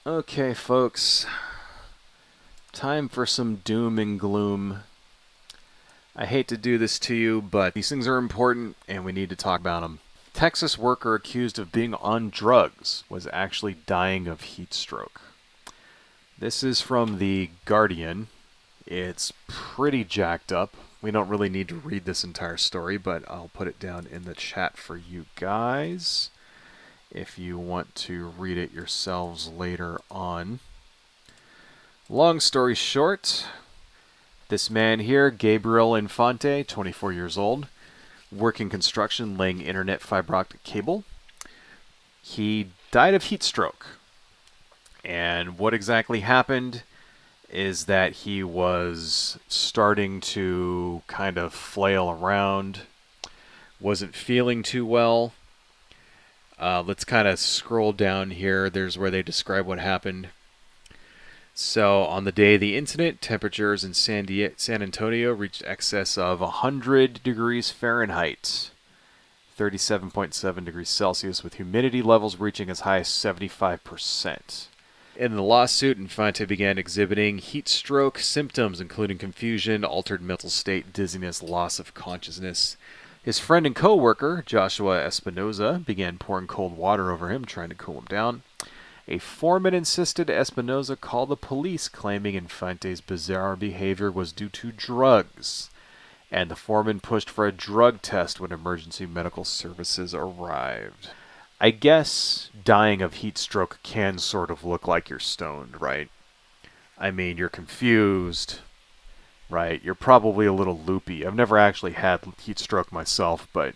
Okay, folks, time for some doom and gloom. I hate to do this to you, but these things are important and we need to talk about them. Texas worker accused of being on drugs was actually dying of heat stroke. This is from The Guardian. It's pretty jacked up. We don't really need to read this entire story, but I'll put it down in the chat for you guys if you want to read it yourselves later on. Long story short, this man here, Gabriel Infante, 24 years old, working construction, laying internet fiber optic cable. He died of heat stroke. And what exactly happened is that he was starting to kind of flail around, wasn't feeling too well. Let's kind of scroll down here. There's where they describe what happened. So on the day of the incident, temperatures in San Antonio reached excess of 100 degrees Fahrenheit, 37.7 degrees Celsius, with humidity levels reaching as high as 75%. In the lawsuit, Infante began exhibiting heat stroke symptoms, including confusion, altered mental state, dizziness, loss of consciousness. His friend and co-worker, Joshua Espinoza, began pouring cold water over him, trying to cool him down. A foreman insisted Espinoza call the police, claiming Infante's bizarre behavior was due to drugs, and the foreman pushed for a drug test when emergency medical services arrived. I guess dying of heat stroke can sort of look like you're stoned, right? I mean, you're confused, right? You're probably a little loopy. I've never actually had heat stroke myself, but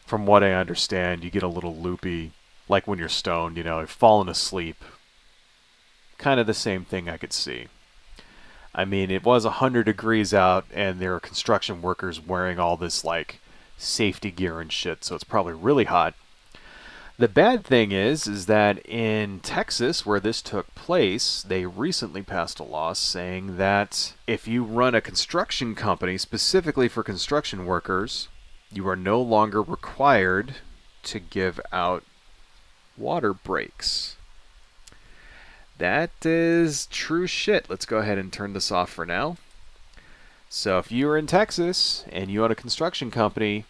from what I understand, you get a little loopy. Like when you're stoned, you've fallen asleep. Kind of the same thing I could see. I mean, it was 100 degrees out, and there are construction workers wearing all this, safety gear and shit, so it's probably really hot. The bad thing is that in Texas, where this took place, they recently passed a law saying that if you run a construction company specifically for construction workers, you are no longer required to give out water breaks. That is true shit. Let's go ahead and turn this off for now. So if you were in Texas and you own a construction company,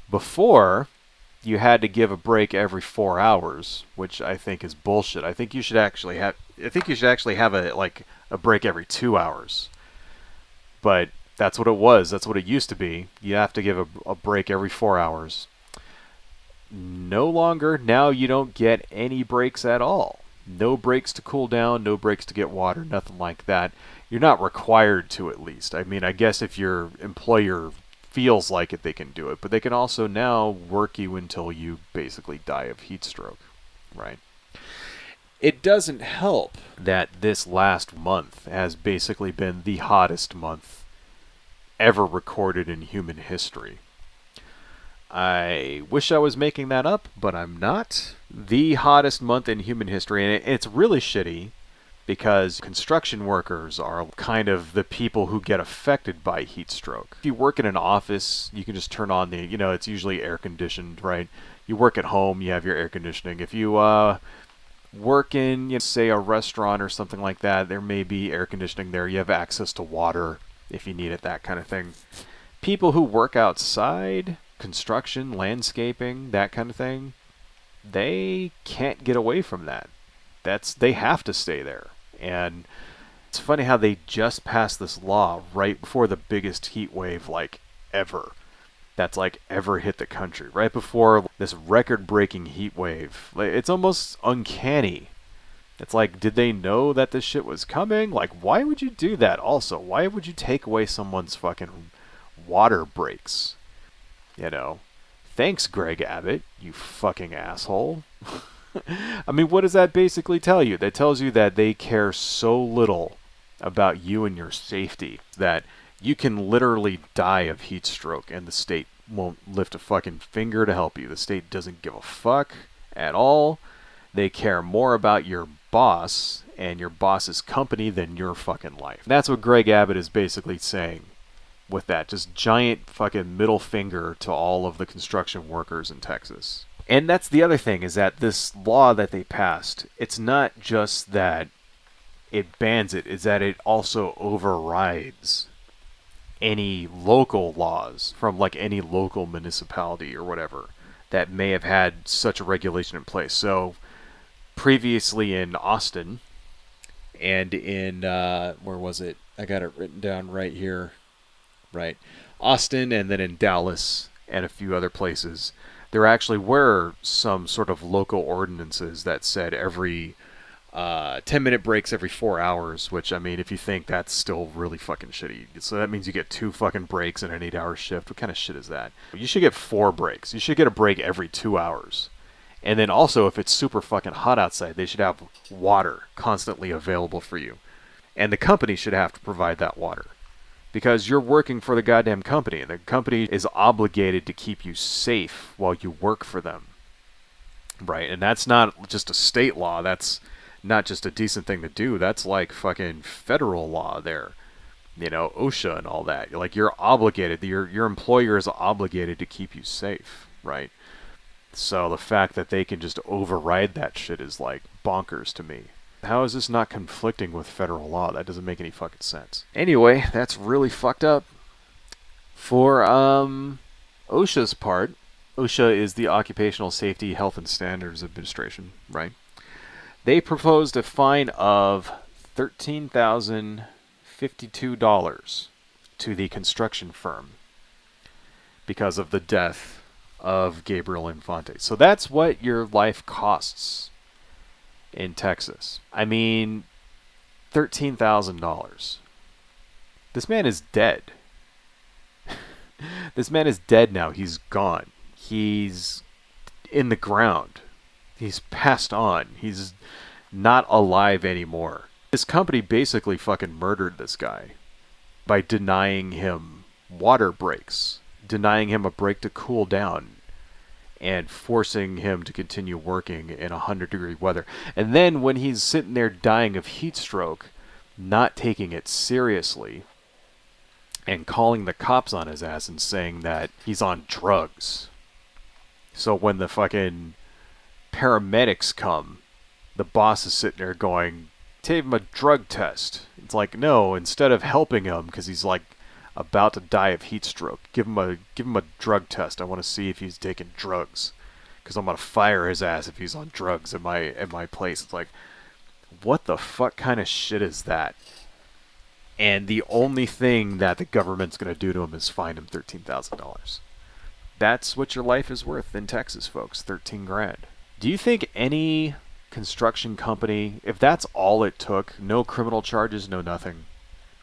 before you had to give a break every 4 hours, which I think is bullshit. I think you should actually have a break every 2 hours. But that's what it was. That's what it used to be. You have to give a break every 4 hours. No longer. Now you don't get any breaks at all. No breaks to cool down, no breaks to get water, nothing like that. You're not required to, at least. I mean, I guess if your employer feels like it, they can do it. But they can also now work you until you basically die of heat stroke, right? It doesn't help that this last month has basically been the hottest month ever recorded in human history. I wish I was making that up, but I'm not. The hottest month in human history, and it's really shitty because construction workers are kind of the people who get affected by heat stroke. If you work in an office, you can just turn on it's usually air conditioned, right? You work at home, you have your air conditioning. If you work in, say, a restaurant or something like that, there may be air conditioning there. You have access to water if you need it, that kind of thing. People who work outside, construction, landscaping, that kind of thing, they can't get away from that. They have to stay there. And it's funny how they just passed this law right before the biggest heat wave ever. That's ever hit the country. Right before this record-breaking heat wave. It's almost uncanny. It's did they know that this shit was coming? Why would you do that also? Why would you take away someone's fucking water breaks? Thanks, Greg Abbott, you fucking asshole. I mean, what does that basically tell you? That tells you that they care so little about you and your safety that you can literally die of heat stroke and the state won't lift a fucking finger to help you. The state doesn't give a fuck at all. They care more about your boss and your boss's company than your fucking life. That's what Greg Abbott is basically saying with that just giant fucking middle finger to all of the construction workers in Texas. And that's the other thing, is that this law that they passed, it's not just that it bans it, is that it also overrides any local laws from like any local municipality or whatever that may have had such a regulation in place. So previously in Austin and in where was it? I got it written down right here. Right. Austin, and then in Dallas and a few other places, there actually were some sort of local ordinances that said every 10-minute breaks every 4 hours, which, I mean, if you think that's still really fucking shitty. So that means you get 2 fucking breaks in an 8-hour shift. What kind of shit is that? You should get 4 breaks. You should get a break every 2 hours. And then also, if it's super fucking hot outside, they should have water constantly available for you. And the company should have to provide that water. Because you're working for the goddamn company, and the company is obligated to keep you safe while you work for them. Right? And that's not just a state law. That's not just a decent thing to do. That's like fucking federal law there. You know, OSHA and all that. Like, you're obligated. Your employer is obligated to keep you safe. Right? So the fact that they can just override that shit is like bonkers to me. How is this not conflicting with federal law? That doesn't make any fucking sense. Anyway, that's really fucked up. For OSHA's part, OSHA is the Occupational Safety, Health and Standards Administration, right? They proposed a fine of $13,052 to the construction firm because of the death of Gabriel Infante. So that's what your life costs in Texas. I mean, $13,000. This man is dead. This man is dead now. He's gone. He's in the ground. He's passed on. He's not alive anymore. This company basically fucking murdered this guy by denying him water breaks, denying him a break to cool down, and forcing him to continue working in 100-degree weather. And then when he's sitting there dying of heat stroke, not taking it seriously, and calling the cops on his ass and saying that he's on drugs. So when the fucking paramedics come, the boss is sitting there going, take him a drug test. It's like, no, instead of helping him because he's like about to die of heat stroke, give him a drug test. I want to see if he's taking drugs, because I'm gonna fire his ass if he's on drugs at my place. It's like, what the fuck kind of shit is that? And the only thing that the government's gonna do to him is fine him $13,000. That's what your life is worth in Texas, folks. 13 grand. Do you think any construction company, if that's all it took, no criminal charges, no nothing,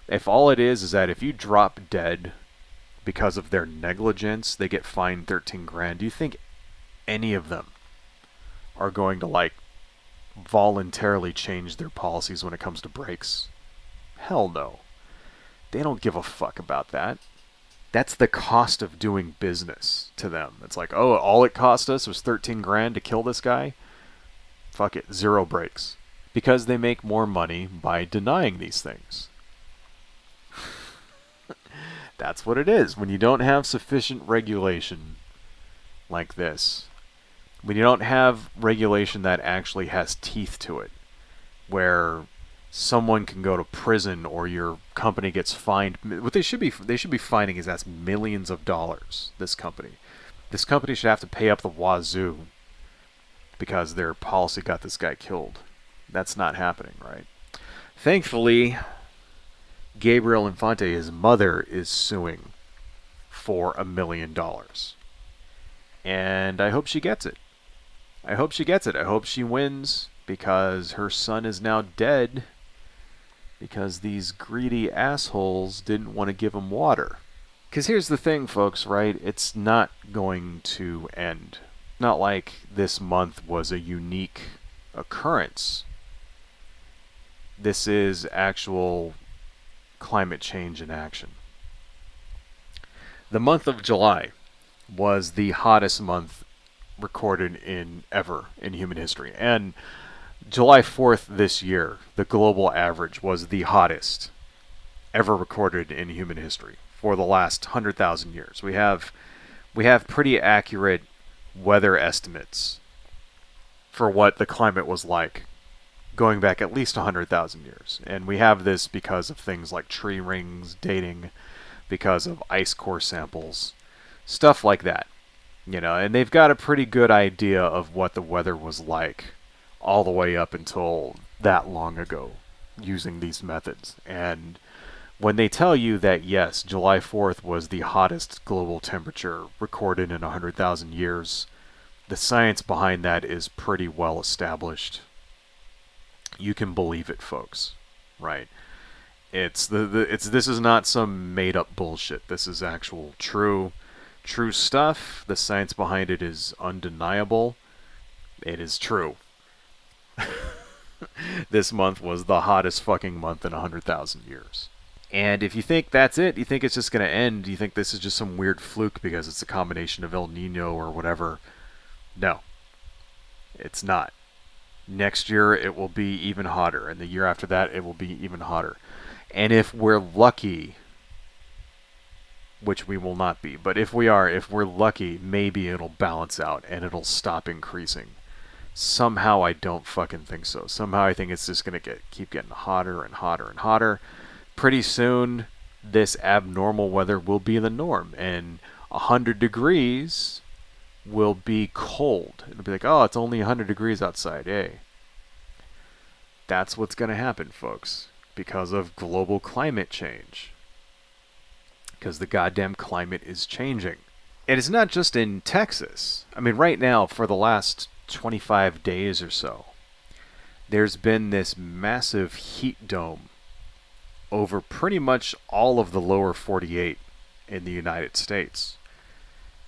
if all it is that if you drop dead because of their negligence, they get fined 13 grand, do you think any of them are going to like voluntarily change their policies when it comes to brakes? Hell no. They don't give a fuck about that. That's the cost of doing business to them. It's like, oh, all it cost us was 13 grand to kill this guy? Fuck it, 0 brakes. Because they make more money by denying these things. That's what it is. When you don't have sufficient regulation like this, when you don't have regulation that actually has teeth to it, where someone can go to prison or your company gets fined, what they should be fining is that's millions of dollars. This company should have to pay up the wazoo because their policy got this guy killed. That's not happening, right? Thankfully, Gabriel Infante, his mother, is suing for $1 million. And I hope she gets it. I hope she wins, because her son is now dead because these greedy assholes didn't want to give him water. Because here's the thing, folks, right? It's not going to end. Not like this month was a unique occurrence. This is actual climate change in action. The month of July was the hottest month recorded ever in human history. And July 4th this year, the global average was the hottest ever recorded in human history for the last 100,000 years. We have pretty accurate weather estimates for what the climate was like going back at least 100,000 years. And we have this because of things like tree rings dating, because of ice core samples, stuff like that. You know, and they've got a pretty good idea of what the weather was like all the way up until that long ago using these methods. And when they tell you that, yes, July 4th was the hottest global temperature recorded in 100,000 years, the science behind that is pretty well established. You can believe it, folks, right? This is not some made-up bullshit. This is actual true stuff. The science behind it is undeniable. It is true. This month was the hottest fucking month in 100,000 years. And if you think that's it, you think it's just going to end, you think this is just some weird fluke because it's a combination of El Nino or whatever. No, it's not. Next year it will be even hotter, and the year after that it will be even hotter. And if we're lucky, which we will not be, but if we're lucky, maybe it'll balance out and it'll stop increasing. Somehow I don't fucking think so. Somehow I think it's just going to keep getting hotter and hotter and hotter. Pretty soon, this abnormal weather will be the norm, and 100 degrees will be cold. It'll be like, oh, it's only 100 degrees outside. Hey. That's what's going to happen, folks, because of global climate change. Because the goddamn climate is changing. And it's not just in Texas. I mean, right now, for the last 25 days or so, there's been this massive heat dome over pretty much all of the lower 48 in the United States.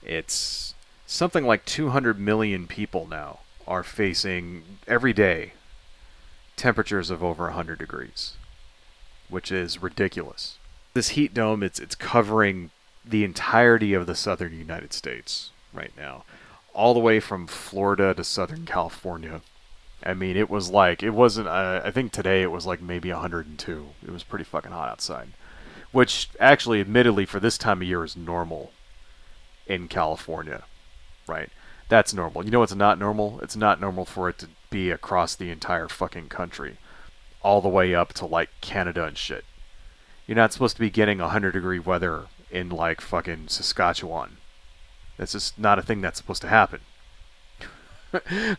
It's something like 200 million people now are facing, every day, temperatures of over 100 degrees, which is ridiculous. This heat dome, it's covering the entirety of the southern United States right now, all the way from Florida to Southern California. I mean, it wasn't, I think today it was like maybe 102. It was pretty fucking hot outside, which actually, admittedly, for this time of year is normal in California, right? That's normal. You know what's not normal? It's not normal for it to be across the entire fucking country, all the way up to like Canada and shit. You're not supposed to be getting 100-degree weather in like fucking Saskatchewan. That's just not a thing that's supposed to happen.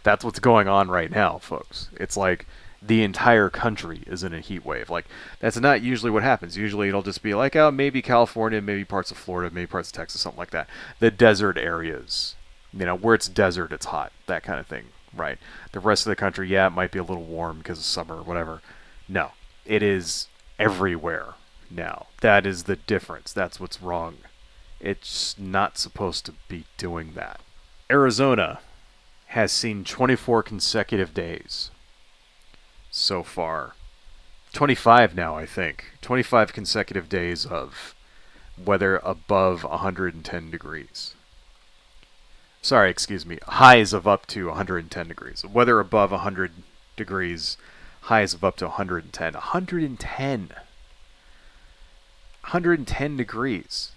That's what's going on right now, folks. It's like the entire country is in a heat wave. Like, that's not usually what happens. Usually it'll just be like, oh, maybe California, maybe parts of Florida, maybe parts of Texas, something like that. The desert areas, you know, where it's desert, it's hot, that kind of thing, right? The rest of the country, yeah, it might be a little warm because of summer or whatever. No, it is everywhere now. That is the difference. That's what's wrong. It's not supposed to be doing that. Arizona has seen 24 consecutive days so far. 25 now, I think. 25 consecutive days of weather above 110 degrees. Sorry, excuse me. Highs of up to 110 degrees. Weather above 100 degrees. Highs of up to 110. 110. 110 degrees.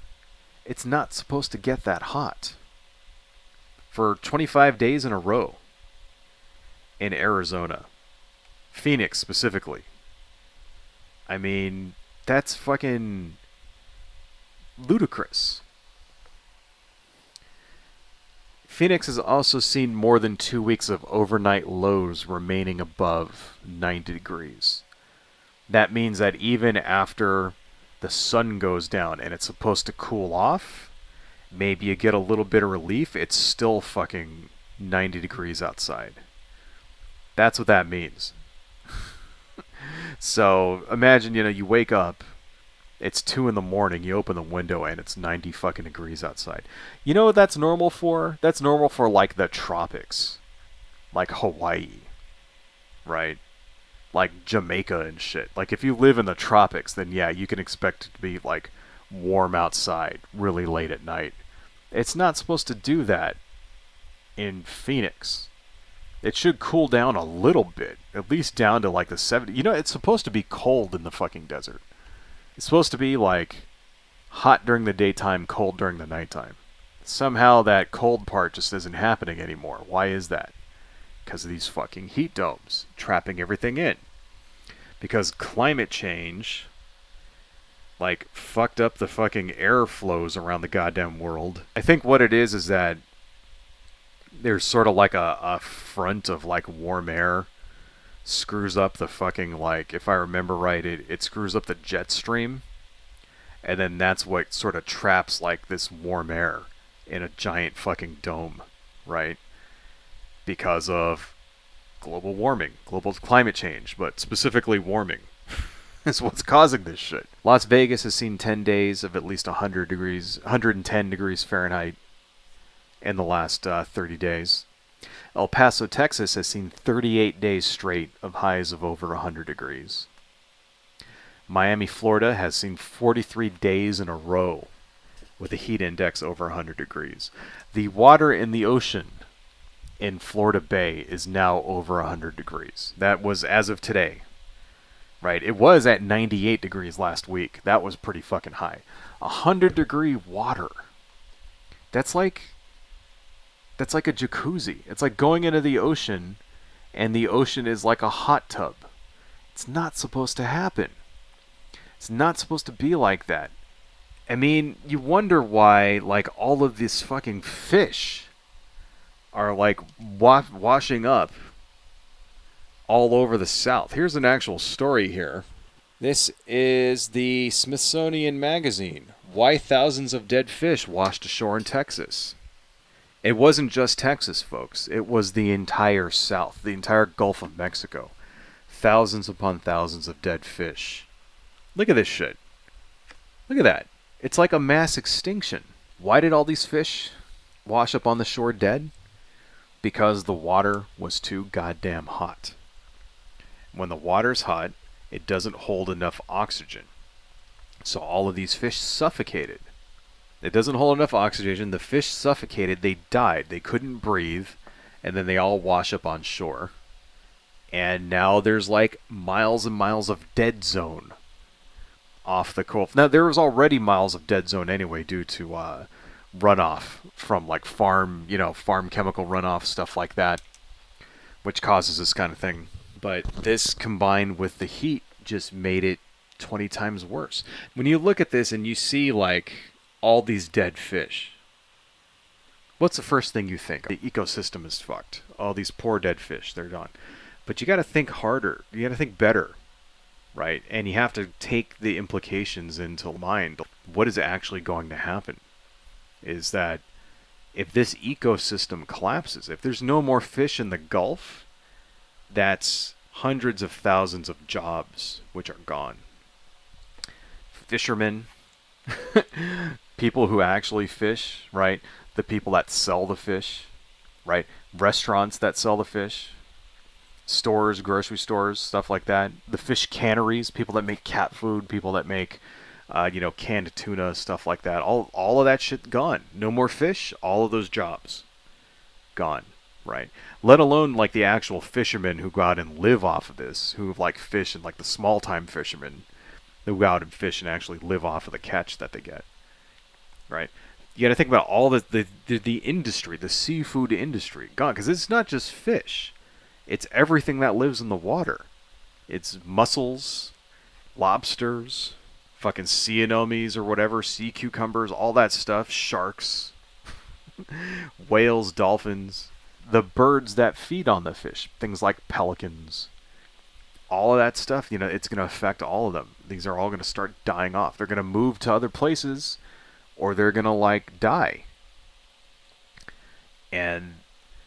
It's not supposed to get that hot. For 25 days in a row in Arizona. Phoenix specifically. I mean, that's fucking ludicrous. Phoenix has also seen more than 2 weeks of overnight lows remaining above 90 degrees. That means that even after the sun goes down and it's supposed to cool off, maybe you get a little bit of relief, it's still fucking 90 degrees outside. That's what that means. So imagine, you wake up, it's 2 in the morning, you open the window and it's 90 fucking degrees outside. You know what that's normal for? That's normal for like the tropics. Like Hawaii. Right? Like Jamaica and shit. Like if you live in the tropics, then yeah, you can expect it to be like warm outside really late at night. It's not supposed to do that in Phoenix. It should cool down a little bit, at least down to like the 70. It's supposed to be cold in the fucking desert. It's supposed to be like hot during the daytime, cold during the nighttime. Somehow that cold part just isn't happening anymore. Why is that? Because of these fucking heat domes trapping everything in. Because climate change, like, fucked up the fucking air flows around the goddamn world. I think what it is that there's sort of like a front of like warm air screws up the fucking, like, if I remember right, it screws up the jet stream, and then that's what sort of traps like this warm air in a giant fucking dome, right? Because of global warming, global climate change, but specifically warming is what's causing this shit. Las Vegas has seen 10 days of at least 100 degrees, 110 degrees Fahrenheit in the last 30 days. El Paso, Texas has seen 38 days straight of highs of over 100 degrees. Miami, Florida has seen 43 days in a row with a heat index over 100 degrees. The water in the ocean in Florida Bay is now over 100 degrees. That was as of today. Right? It was at 98 degrees last week. That was pretty fucking high. 100-degree water. That's like a jacuzzi. It's like going into the ocean, and the ocean is like a hot tub. It's not supposed to happen. It's not supposed to be like that. I mean, you wonder why, like, all of these fucking fish are, like, washing up all over the South. Here's an actual story here. This is the Smithsonian Magazine. Why thousands of dead fish washed ashore in Texas. It wasn't just Texas, folks. It was the entire South, the entire Gulf of Mexico. Thousands upon thousands of dead fish. Look at this shit. Look at that. It's like a mass extinction. Why did all these fish wash up on the shore dead? Because the water was too goddamn hot. When the water's hot, it doesn't hold enough oxygen. So all of these fish suffocated. It doesn't hold enough oxygen. The fish suffocated. They died. They couldn't breathe. And then they all wash up on shore. And now there's like miles and miles of dead zone off the coast. Now, there was already miles of dead zone anyway due to runoff from like farm chemical runoff, stuff like that, which causes this kind of thing. But this combined with the heat just made it 20 times worse. When you look at this and you see like all these dead fish, what's the first thing you think? The ecosystem is fucked. All these poor dead fish, they're gone. But you got to think harder. You got to think better, right? And you have to take the implications into mind. What is actually going to happen is that if this ecosystem collapses, if there's no more fish in the Gulf, that's hundreds of thousands of jobs which are gone. Fishermen, people who actually fish, right? The people that sell the fish, right? Restaurants that sell the fish, stores, grocery stores, stuff like that. The fish canneries, people that make cat food, people that make, canned tuna, stuff like that. All of that shit gone. No more fish. All of those jobs gone, right? Let alone like the actual fishermen who go out and live off of this, who like fish and like the small time fishermen who go out and fish and actually live off of the catch that they get, right? You got to think about all the industry, the seafood industry gone, because it's not just fish. It's everything that lives in the water. It's mussels, lobsters, fucking sea anemones or whatever, sea cucumbers, all that stuff, sharks, whales, dolphins, the birds that feed on the fish, things like pelicans, all of that stuff, it's going to affect all of them. These are all going to start dying off. They're going to move to other places or they're going to like die. And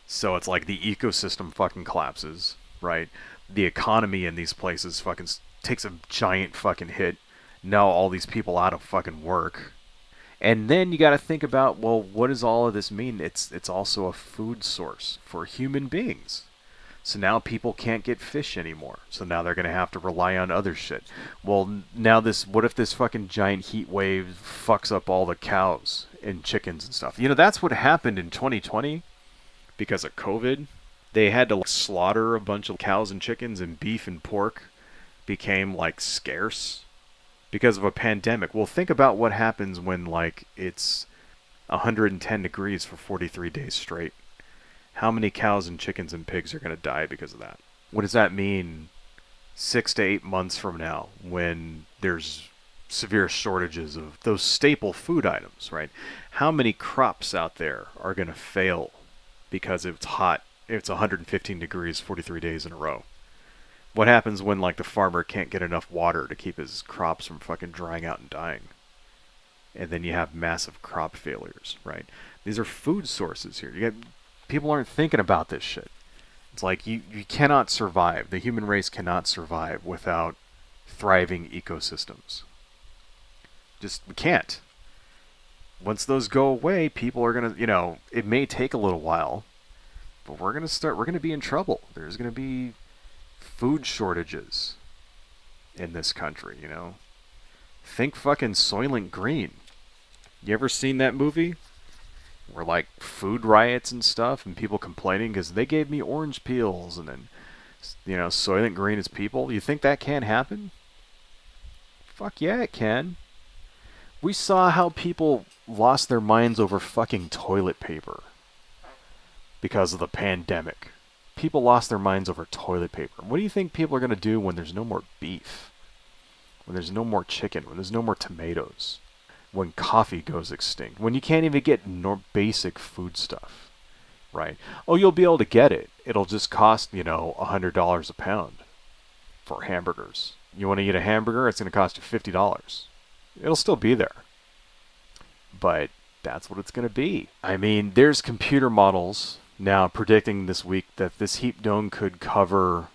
so it's like the ecosystem fucking collapses, right? The economy in these places fucking takes a giant fucking hit. Now all these people out of fucking work. And then you got to think about, well, what does all of this mean? It's also a food source for human beings. So now people can't get fish anymore. So now they're going to have to rely on other shit. Well, now what if this fucking giant heat wave fucks up all the cows and chickens and stuff? That's what happened in 2020 because of COVID. They had to slaughter a bunch of cows and chickens, and beef and pork became like scarce because of a pandemic. Well, think about what happens when like it's 110 degrees for 43 days straight. How many cows and chickens and pigs are going to die because of that? What does that mean 6 to 8 months from now when there's severe shortages of those staple food items, right? How many crops out there are going to fail because it's hot, it's 115 degrees 43 days in a row? What happens when, like, the farmer can't get enough water to keep his crops from fucking drying out and dying? And then you have massive crop failures, right? These are food sources here. People aren't thinking about this shit. It's like you cannot survive. The human race cannot survive without thriving ecosystems. Just, we can't. Once those go away, people are going to, it may take a little while, but we're going to be in trouble. There's going to be food shortages in this country, Think fucking Soylent Green. You ever seen that movie? Where, like, food riots and stuff and people complaining because they gave me orange peels and then, Soylent Green is people. You think that can't happen? Fuck yeah, it can. We saw how people lost their minds over fucking toilet paper because of the pandemic. People lost their minds over toilet paper. What do you think people are going to do when there's no more beef? When there's no more chicken? When there's no more tomatoes? When coffee goes extinct? When you can't even get basic food stuff, right? Oh, you'll be able to get it. It'll just cost, $100 a pound for hamburgers. You want to eat a hamburger? It's going to cost you $50. It'll still be there. But that's what it's going to be. I mean, there's computer models now predicting this week that this heat dome could cover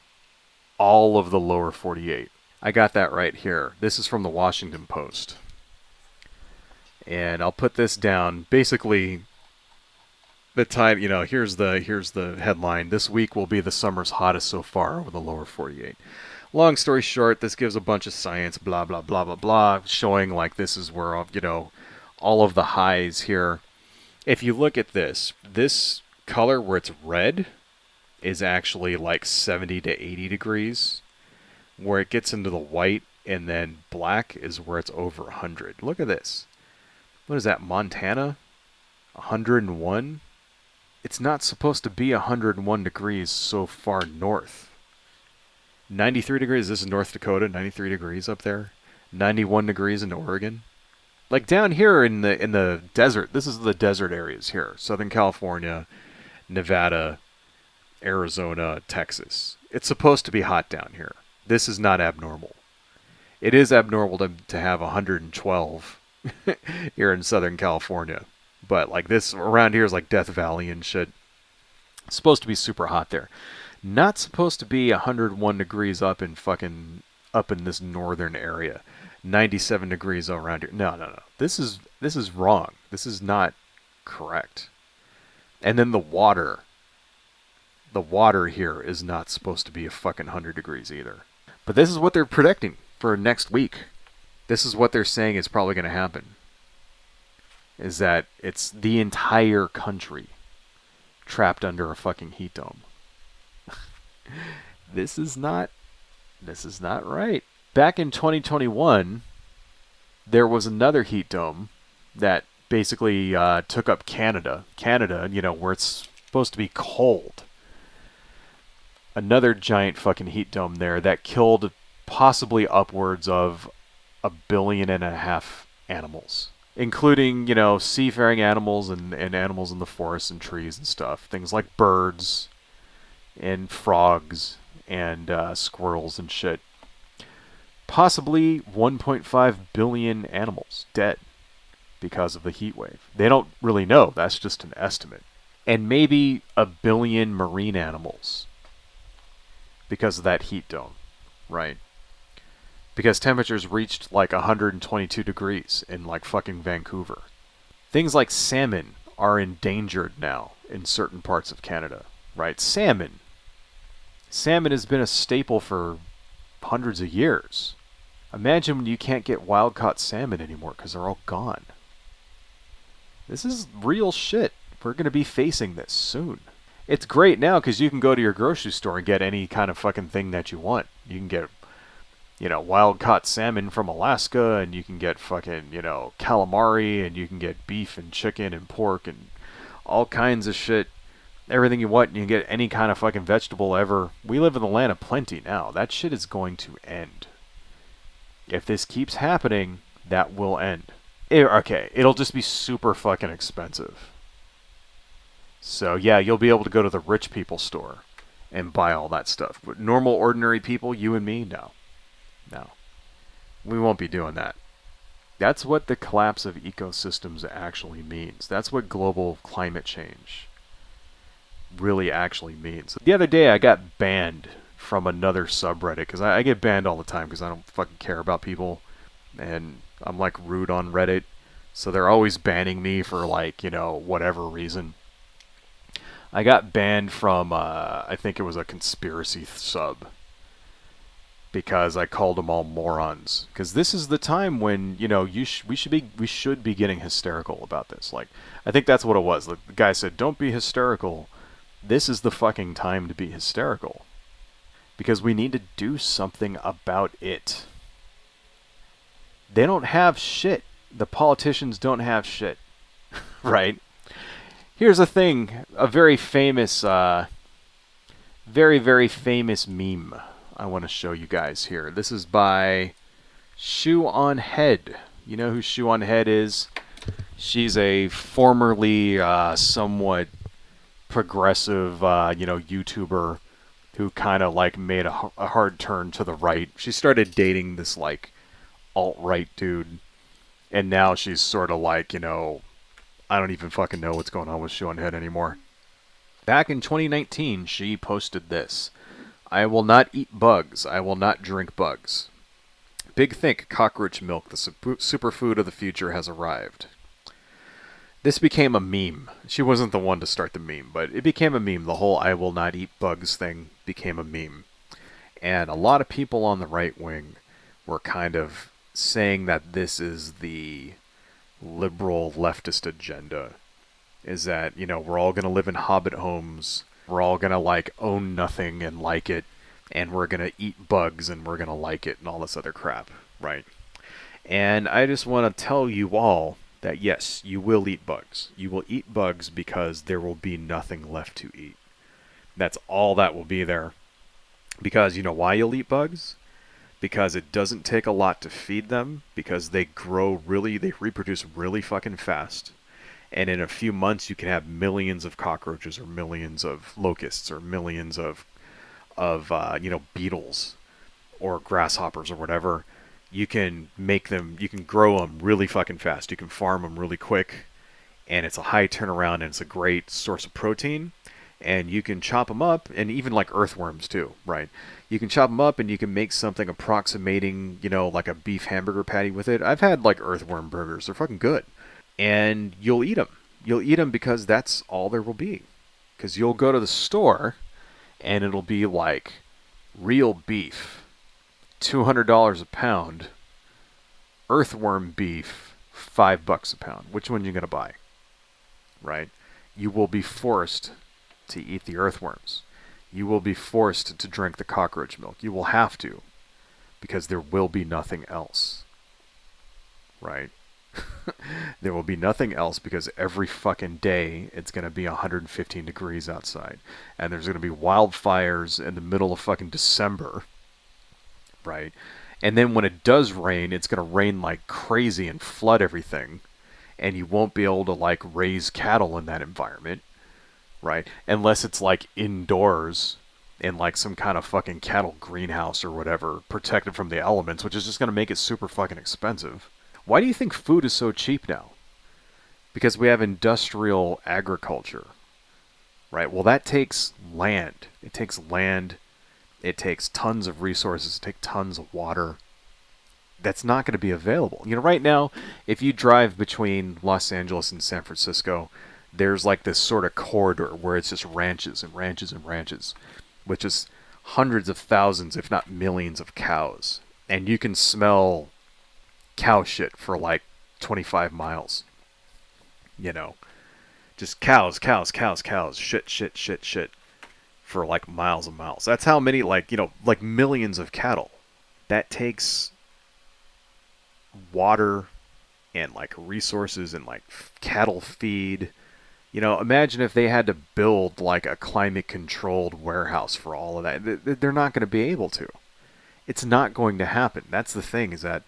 all of the lower 48. I got that right here. This is from the Washington Post. And I'll put this down. Basically, the time, here's the headline. This week will be the summer's hottest so far over the lower 48. Long story short, this gives a bunch of science, blah, blah, blah, blah, blah, showing like this is where, all of the highs here. If you look at this color where it's red is actually like 70 to 80 degrees. Where it gets into the white and then black is where it's over 100. Look at this. What is that, Montana? 101? It's not supposed to be 101 degrees so far north. 93 degrees, this is North Dakota, 93 degrees up there. 91 degrees in Oregon. Like down here in the desert, this is the desert areas here. Southern California, Nevada, Arizona, Texas. It's supposed to be hot down here. This is not abnormal. It is abnormal to have 112 here in Southern California. But like this around here is like Death Valley and shit. It's supposed to be super hot there. Not supposed to be 101 degrees up in this northern area. 97 degrees around here. No. This is wrong. This is not correct. And then the water. The water here is not supposed to be a fucking 100 degrees either. But this is what they're predicting for next week. This is what they're saying is probably going to happen. Is that it's the entire country trapped under a fucking heat dome. This is not right. Back in 2021, there was another heat dome that basically took up Canada. Canada, where it's supposed to be cold. Another giant fucking heat dome there that killed possibly upwards of 1.5 billion animals. Including, seafaring animals and animals in the forest and trees and stuff. Things like birds and frogs and squirrels and shit. Possibly 1.5 billion animals dead because of the heat wave. They don't really know. That's just an estimate. And maybe 1 billion marine animals because of that heat dome, right? Because temperatures reached like 122 degrees in like fucking Vancouver. Things like salmon are endangered now in certain parts of Canada, right? Salmon. Salmon has been a staple for hundreds of years. Imagine when you can't get wild-caught salmon anymore because they're all gone. This is real shit. We're going to be facing this soon. It's great now because you can go to your grocery store and get any kind of fucking thing that you want. You can get, wild caught salmon from Alaska, and you can get fucking, calamari, and you can get beef and chicken and pork and all kinds of shit. Everything you want, and you can get any kind of fucking vegetable ever. We live in the land of plenty now. That shit is going to end. If this keeps happening, that will end. It'll just be super fucking expensive. So yeah, you'll be able to go to the rich people store and buy all that stuff. But normal, ordinary people, you and me, no. No. We won't be doing that. That's what the collapse of ecosystems actually means. That's what global climate change really actually means. The other day I got banned from another subreddit, because I get banned all the time because I don't fucking care about people, and I'm like rude on Reddit, so they're always banning me for like, whatever reason. I got banned from, I think it was a conspiracy sub, because I called them all morons. Because this is the time when, we should be getting hysterical about this. Like, I think that's what it was. The guy said, "Don't be hysterical." This is the fucking time to be hysterical, because we need to do something about it. They don't have shit. The politicians don't have shit, right? Here's a thing, a very famous, very, very famous meme I want to show you guys here. This is by Shoe on Head. You know who Shoe on Head is? She's a formerly somewhat progressive, YouTuber who kind of like made a hard turn to the right. She started dating this like alt-right dude, and now she's sort of like, I don't even fucking know what's going on with Shoe on Head anymore. Back in 2019, she posted this: "I will not eat bugs. I will not drink bugs. Big think cockroach milk, the superfood of the future, has arrived." This became a meme. She wasn't the one to start the meme, but it became a meme. The whole "I will not eat bugs" thing became a meme. And a lot of people on the right wing were kind of saying that this is the liberal leftist agenda. Is that, we're all going to live in hobbit homes. We're all going to like own nothing and like it. And we're going to eat bugs and we're going to like it and all this other crap, right? And I just want to tell you all that yes, you will eat bugs. You will eat bugs because there will be nothing left to eat. That's all that will be there. Because you know why you'll eat bugs? Because it doesn't take a lot to feed them, because they reproduce really fucking fast. And in a few months you can have millions of cockroaches or millions of locusts or millions of beetles or grasshoppers or whatever. You can grow them really fucking fast. You can farm them really quick, and it's a high turnaround, and it's a great source of protein. And you can chop them up, and even like earthworms too, right? You can chop them up, and you can make something approximating, like a beef hamburger patty with it. I've had like earthworm burgers; they're fucking good, and you'll eat them. You'll eat them because that's all there will be. Because you'll go to the store, and it'll be like real beef, $200 a pound. Earthworm beef, $5 a pound. Which one are you gonna buy? Right? You will be forced to eat the earthworms. You will be forced to drink the cockroach milk. You will have to, because there will be nothing else. Right? There will be nothing else, because every fucking day it's going to be 115 degrees outside. And there's going to be wildfires in the middle of fucking December. Right? And then when it does rain, it's going to rain like crazy and flood everything. And you won't be able to like raise cattle in that environment. Right? Unless it's like indoors in like some kind of fucking cattle greenhouse or whatever, protected from the elements, which is just going to make it super fucking expensive. Why do you think food is so cheap now? Because we have industrial agriculture. Right? Well, that takes land. It takes land. It takes tons of resources. It takes tons of water. That's not going to be available. Right now, if you drive between Los Angeles and San Francisco, there's like this sort of corridor where it's just ranches and ranches and ranches, with just hundreds of thousands, if not millions, of cows. And you can smell cow shit for like 25 miles. Just cows, shit for like miles and miles. That's how many, like millions of cattle. that takes water and like resources and like cattle feed. You know, imagine if they had to build like a climate controlled warehouse for all of that. They're not going to be able to. It's not going to happen. That's the thing, is that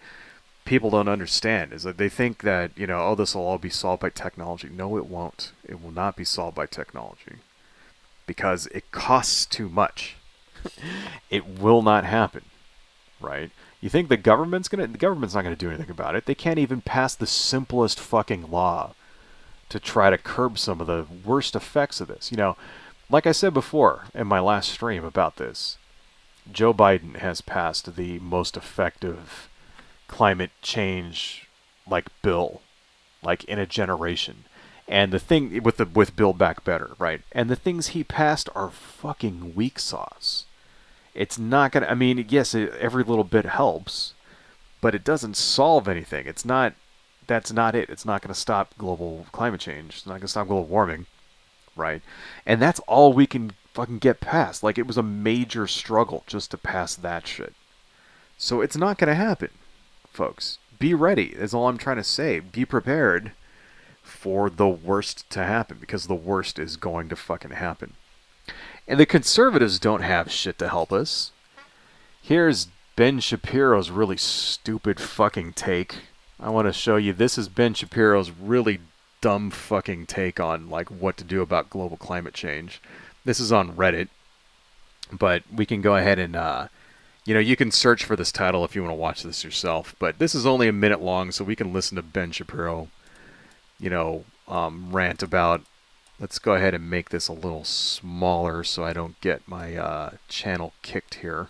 people don't understand, is that they think that, you know, oh, this will all be solved by technology. No, it won't. It will not be solved by technology because it costs too much. It will not happen, right? You think the government's not going to do anything about it. They can't even pass the simplest fucking law to try to curb some of the worst effects of this. You know, like I said before in my last stream about this, Joe Biden has passed the most effective climate change like bill like in a generation. And the thing with Build Back Better, right? And the things he passed are fucking weak sauce. It's not going to, I mean, yes, every little bit helps, but it doesn't solve anything. It's not, that's not it. It's not going to stop global climate change. It's not going to stop global warming, right? And that's all we can fucking get past. Like, it was a major struggle just to pass that shit. So it's not going to happen, folks. Be ready, is all I'm trying to say. Be prepared for the worst to happen, because the worst is going to fucking happen. And the conservatives don't have shit to help us. Here's Ben Shapiro's really stupid fucking take. I want to show you. This is Ben Shapiro's really dumb fucking take on like what to do about global climate change. This is on Reddit, but we can go ahead and you know, you can search for this title if you want to watch this yourself. But this is only a minute long, so we can listen to Ben Shapiro, you know, rant about. Let's go ahead and make this a little smaller so I don't get my channel kicked here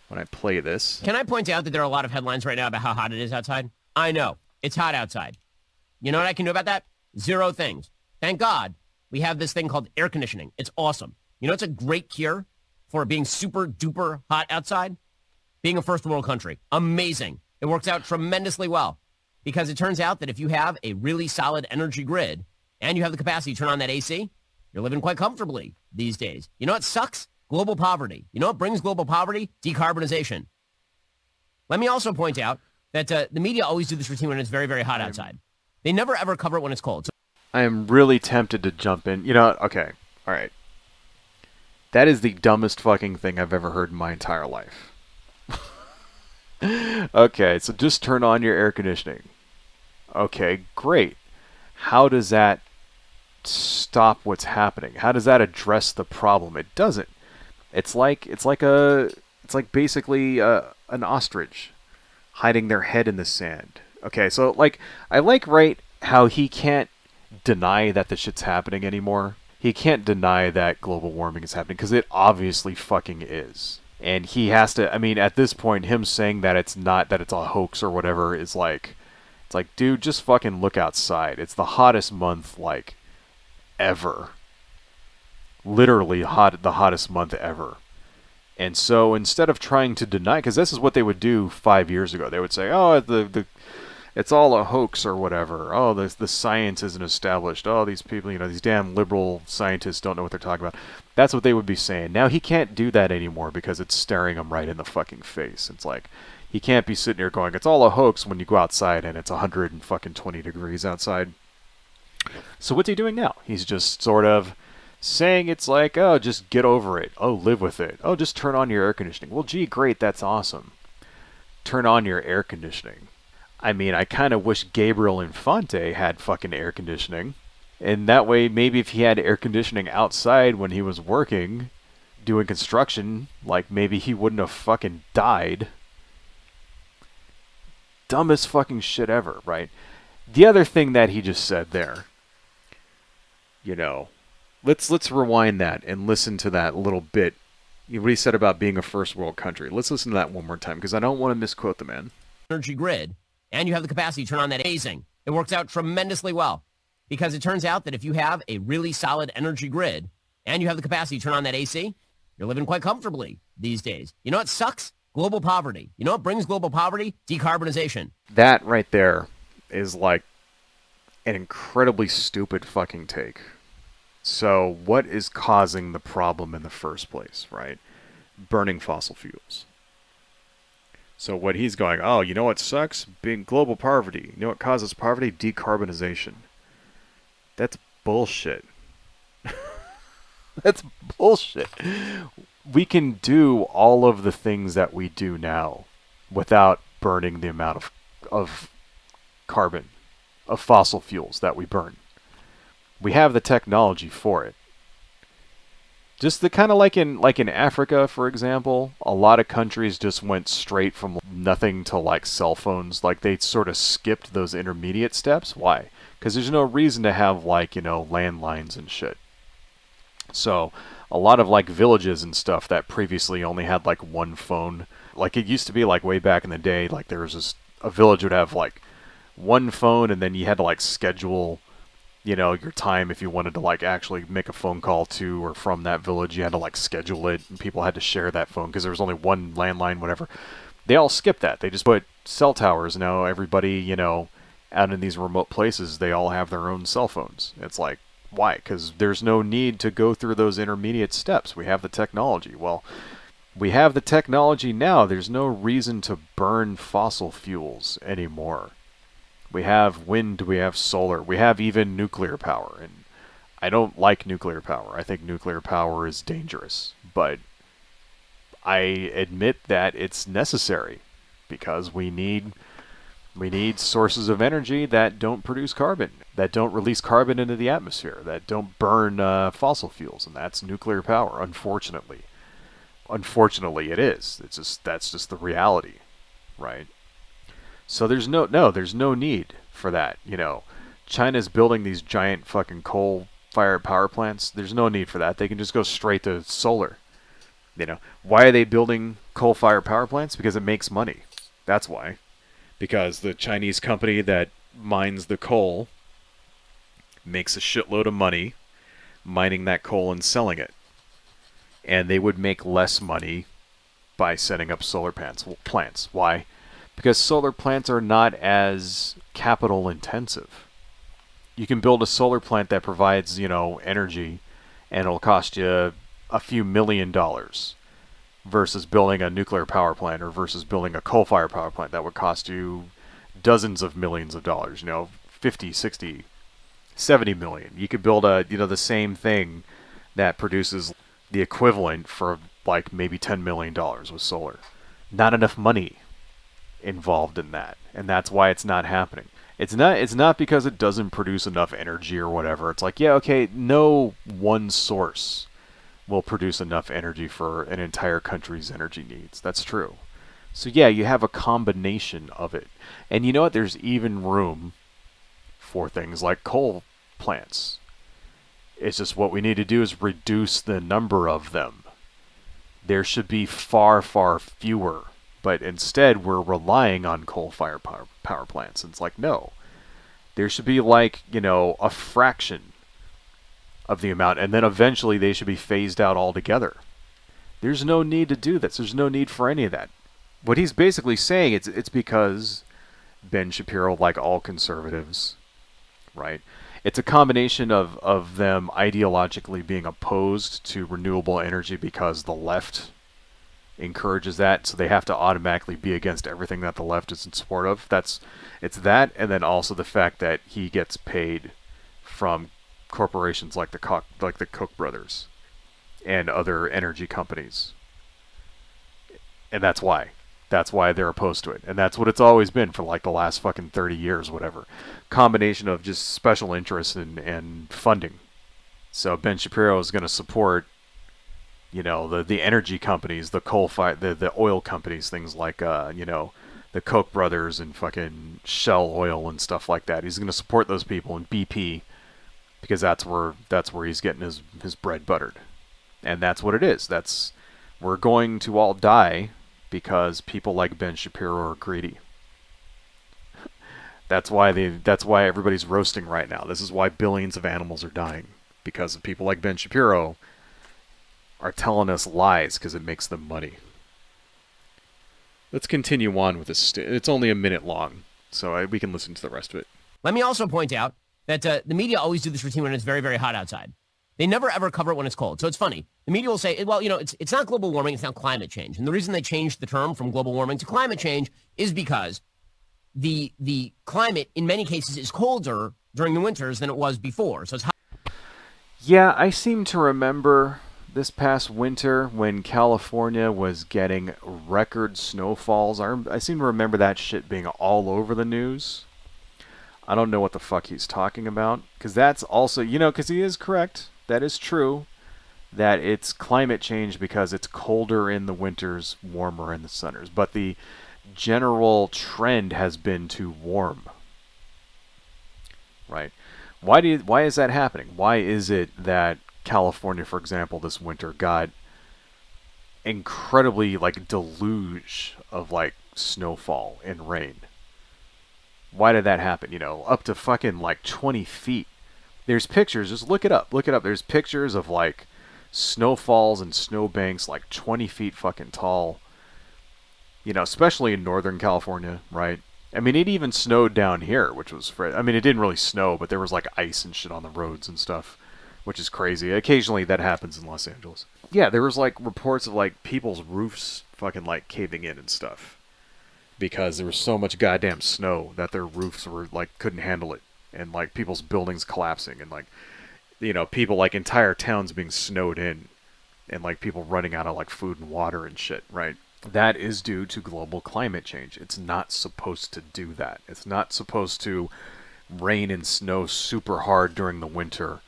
when I play this. Can I point out that there are a lot of headlines right now about how hot it is outside? I know. It's hot outside. You know what I can do about that? Zero things. Thank God we have this thing called air conditioning. It's awesome. You know it's a great cure for being super duper hot outside? Being a first world country. Amazing. It works out tremendously well because it turns out that if you have a really solid energy grid and you have the capacity to turn on that AC, you're living quite comfortably these days. You know what sucks? Global poverty. You know what brings global poverty? Decarbonization. Let me also point out that the media always do this routine when it's very, very hot outside. They never ever cover it when it's cold. So I am really tempted to jump in. You know, okay, all right. That is the dumbest fucking thing I've ever heard in my entire life. Okay, so just turn on your air conditioning. Okay, great. How does that stop what's happening? How does that address the problem? It doesn't. It's like basically an ostrich hiding their head in the sand. Okay, so like I like right how he can't deny that the shit's happening anymore. He can't deny that global warming is happening because it obviously fucking is. And he has to, I mean, at this point, him saying that it's not, that it's a hoax or whatever is like, it's like, dude, just fucking look outside. It's the hottest month, like, ever. Literally the hottest month ever. And so instead of trying to deny, because this is what they would do 5 years ago. They would say, oh, it's all a hoax or whatever. Oh, the science isn't established. Oh, these people, you know, these damn liberal scientists don't know what they're talking about. That's what they would be saying. Now he can't do that anymore because it's staring him right in the fucking face. It's like, he can't be sitting here going, it's all a hoax when you go outside and it's 120 degrees outside. So what's he doing now? He's just sort of saying it's like, oh, just get over it. Oh, live with it. Oh, just turn on your air conditioning. Well, gee, great, that's awesome. Turn on your air conditioning. I mean, I kind of wish Gabriel Infante had fucking air conditioning. And that way, maybe if he had air conditioning outside when he was working, doing construction, like maybe he wouldn't have fucking died. Dumbest fucking shit ever, right? The other thing that he just said there, you know, let's rewind that and listen to that little bit. What he said about being a first world country. Let's listen to that one more time because I don't want to misquote the man. energy grid and you have the capacity to turn on that amazing. It works out tremendously well because it turns out that if you have a really solid energy grid and you have the capacity to turn on that AC, you're living quite comfortably these days. You know what sucks? Global poverty. You know what brings global poverty? Decarbonization. That right there is like an incredibly stupid fucking take. So what is causing the problem in the first place, right? Burning fossil fuels. So what he's going, oh, you know what sucks? Being global poverty. You know what causes poverty? Decarbonization. That's bullshit. That's bullshit. We can do all of the things that we do now without burning the amount of carbon, of fossil fuels that we burn. We have the technology for it. Just the kind of like in Africa, for example, a lot of countries just went straight from nothing to like cell phones. Like they sort of skipped those intermediate steps. Why? Because there's no reason to have like landlines and shit. So a lot of like villages and stuff that previously only had like one phone. Like it used to be like way back in the day. Like there was a village would have like one phone, and then you had to like schedule your time if you wanted to like actually make a phone call to or from that village. You had to like schedule it, and people had to share that phone because there was only one landline, whatever. They all skipped that. They just put cell towers. Now everybody, out in these remote places, they all have their own cell phones. It's like, why? Because there's no need to go through those intermediate steps. We have the technology. Well, we have the technology now. There's no reason to burn fossil fuels anymore. We have wind, we have solar, we have even nuclear power. And I don't like nuclear power. I think nuclear power is dangerous. But I admit that it's necessary because we need sources of energy that don't produce carbon, that don't release carbon into the atmosphere, that don't burn fossil fuels, and that's nuclear power. Unfortunately, it is. That's just the reality, right? So there's no need for that. China's building these giant fucking coal-fired power plants. There's no need for that. They can just go straight to solar. Why are they building coal-fired power plants? Because it makes money. That's why. Because the Chinese company that mines the coal makes a shitload of money mining that coal and selling it. And they would make less money by setting up solar plants. Why? Because solar plants are not as capital intensive. You can build a solar plant that provides, energy, and it'll cost you a few $1,000,000 versus building a nuclear power plant or versus building a coal-fired power plant that would cost you dozens of millions of dollars, 50, 60, 70 million. You could build the same thing that produces the equivalent for like maybe $10 million with solar. Not enough money involved in that, and that's why it's not happening. It's not because it doesn't produce enough energy or whatever. It's like, yeah, okay, no one source will produce enough energy for an entire country's energy needs. That's true. So yeah, you have a combination of it. And you know what? There's even room for things like coal plants. It's just what we need to do is reduce the number of them. There should be far, far fewer. But instead, we're relying on coal-fired power plants. And it's like, no. There should be like, a fraction of the amount. And then eventually they should be phased out altogether. There's no need to do this. There's no need for any of that. What he's basically saying, it's because Ben Shapiro, like all conservatives, right? It's a combination of them ideologically being opposed to renewable energy because the left encourages that, so they have to automatically be against everything that the left is in support of. It's that, and then also the fact that he gets paid from corporations like the Koch brothers and other energy companies, and that's why they're opposed to it, and that's what it's always been for like the last fucking 30 years, whatever. Combination of just special interests and funding. So Ben Shapiro is going to support the energy companies, the oil companies, things like the Koch brothers and fucking Shell Oil and stuff like that. He's going to support those people and BP because that's where he's getting his bread buttered, and that's what it is. We're going to all die because people like Ben Shapiro are greedy. That's why everybody's roasting right now. This is why billions of animals are dying, because of people like Ben Shapiro are telling us lies because it makes them money. Let's continue on with this. It's only a minute long, so we can listen to the rest of it. Let me also point out that the media always do this routine when it's very, very hot outside. They never, ever cover it when it's cold. So it's funny. The media will say, well, it's not global warming, it's now climate change. And the reason they changed the term from global warming to climate change is because the climate in many cases is colder during the winters than it was before. So it's hot. Yeah, I seem to remember this past winter when California was getting record snowfalls. I seem to remember that shit being all over the news. I don't know what the fuck he's talking about. Because that's also, because he is correct. That is true. That it's climate change because it's colder in the winters, warmer in the summers. But the general trend has been to warm. Right? Why is that happening? Why is it that California, for example, this winter got incredibly deluge of snowfall and rain? Why did that happen? Up to fucking 20 feet. There's pictures. Just look it up. Look it up. There's pictures of snowfalls and snowbanks 20 feet fucking tall. Especially in Northern California, right? I mean, it even snowed down here, which was... I mean, it didn't really snow, but there was ice and shit on the roads and stuff, which is crazy. Occasionally that happens in Los Angeles. Yeah, there was reports of people's roofs fucking caving in and stuff. Because there was so much goddamn snow that their roofs were couldn't handle it. And people's buildings collapsing and people entire towns being snowed in. And people running out of food and water and shit, right? That is due to global climate change. It's not supposed to do that. It's not supposed to rain and snow super hard during the winter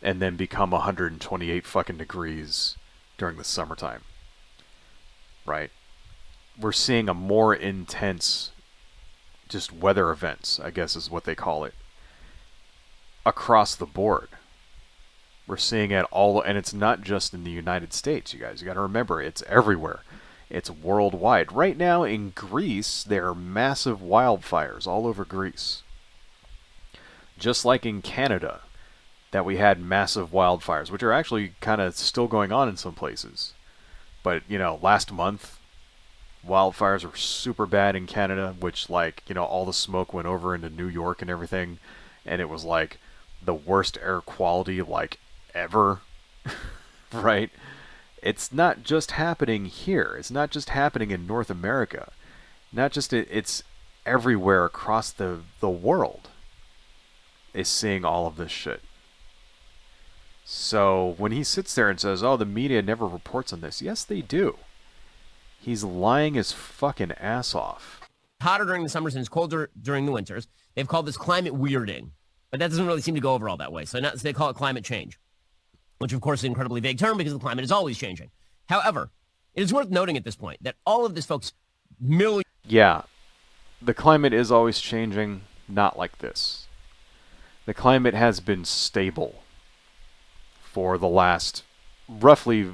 and then become 128 fucking degrees during the summertime. Right? We're seeing a more intense just weather events, I guess is what they call it, across the board. We're seeing it all, and it's not just in the United States, you guys. You got to remember, it's everywhere. It's worldwide. Right now in Greece, there are massive wildfires all over Greece. Just like in Canada, that we had massive wildfires, which are actually kind of still going on in some places. But, last month, wildfires were super bad in Canada, which, all the smoke went over into New York and everything, and it was, the worst air quality, ever, right? It's not just happening here. It's not just happening in North America. It's everywhere across the world is seeing all of this shit. So when he sits there and says, oh, the media never reports on this. Yes, they do. He's lying his fucking ass off. Hotter during the summers and it's colder during the winters. They've called this climate weirding. But that doesn't really seem to go over all that way. So they call it climate change, which of course is an incredibly vague term because the climate is always changing. However, it is worth noting at this point that all of this, folks, Yeah, the climate is always changing, not like this. The climate has been stable for the last, roughly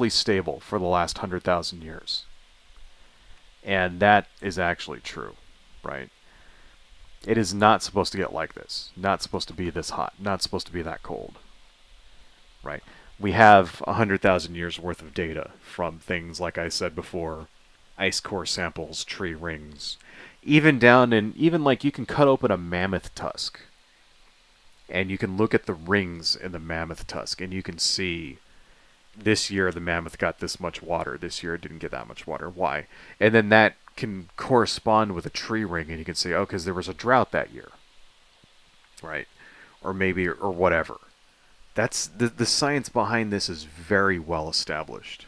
stable for the last 100,000 years. And that is actually true, right? It is not supposed to get like this. Not supposed to be this hot. Not supposed to be that cold. Right? We have 100,000 years worth of data from things, like I said before, ice core samples, tree rings, even you can cut open a mammoth tusk and you can look at the rings in the mammoth tusk and you can see this year the mammoth got this much water, this year it didn't get that much water. Why? And then that can correspond with a tree ring and you can say, oh, because there was a drought that year. Right? Or whatever. That's the science behind this is very well established.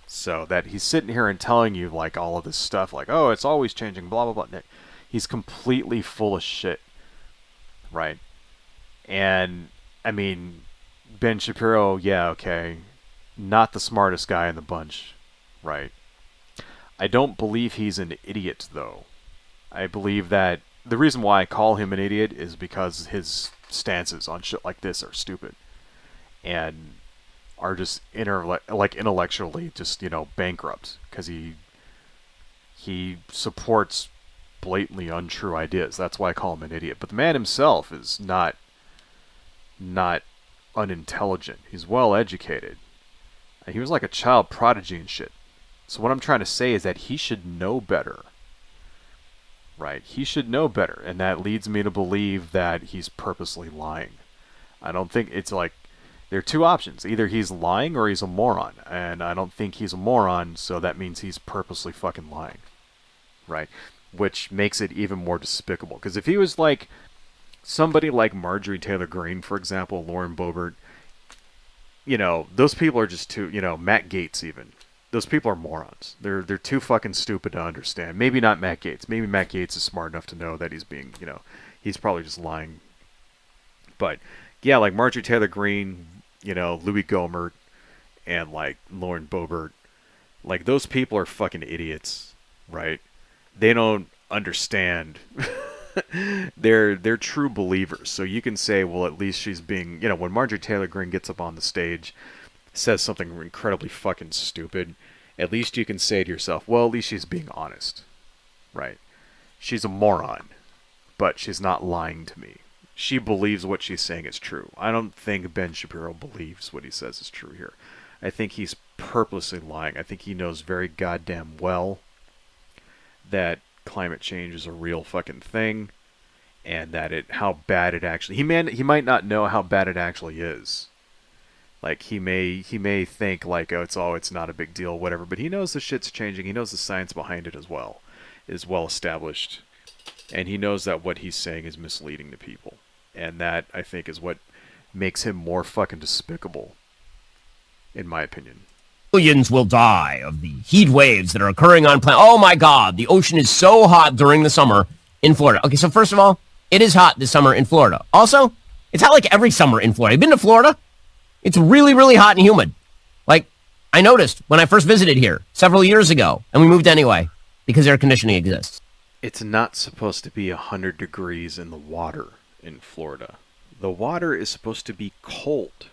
So that he's sitting here and telling you all of this stuff oh, it's always changing, blah blah blah. He's completely full of shit. Right? And I mean, Ben Shapiro, yeah, okay, not the smartest guy in the bunch, right? I don't believe he's an idiot though. I believe that the reason why I call him an idiot is because his stances on shit like this are stupid and are just intellectually just bankrupt because he supports blatantly untrue ideas. That's why I call him an idiot. But the man himself is not unintelligent. He's well educated. And he was like a child prodigy and shit. So what I'm trying to say is that he should know better. Right? He should know better. And that leads me to believe that he's purposely lying. I don't think it's There are two options. Either he's lying or he's a moron. And I don't think he's a moron, so that means he's purposely fucking lying. Right? Which makes it even more despicable. Because if he was like somebody like Marjorie Taylor Greene, for example, Lauren Boebert, those people are just too, Matt Gaetz even. Those people are morons. They're too fucking stupid to understand. Maybe not Matt Gaetz. Maybe Matt Gaetz is smart enough to know that he's being, he's probably just lying. But yeah, like Marjorie Taylor Greene, Louis Gohmert, and like Lauren Boebert, like those people are fucking idiots, right? They don't understand. They're true believers. So you can say, well, at least she's being, when Marjorie Taylor Greene gets up on the stage, says something incredibly fucking stupid, at least you can say to yourself, well, at least she's being honest, right? She's a moron, but she's not lying to me. She believes what she's saying is true. I don't think Ben Shapiro believes what he says is true here. I think he's purposely lying. I think he knows very goddamn well that climate change is a real fucking thing, and that how bad it actually. He might not know how bad it actually is. Like he may think like, it's not a big deal, whatever. But he knows the shit's changing. He knows the science behind it as well is well established, and he knows that what he's saying is misleading to people, and that I think is what makes him more fucking despicable, in my opinion. Millions will die of the heat waves that are occurring on planet. Oh my God, the ocean is so hot during the summer in Florida. Okay, so first of all, it is hot this summer in Florida. Also, it's hot like every summer in Florida. You've been to Florida? It's really, really hot and humid. Like, I noticed when I first visited here several years ago, and we moved anyway because air conditioning exists. It's not supposed to be 100 degrees in the water in Florida. The water is supposed to be cold.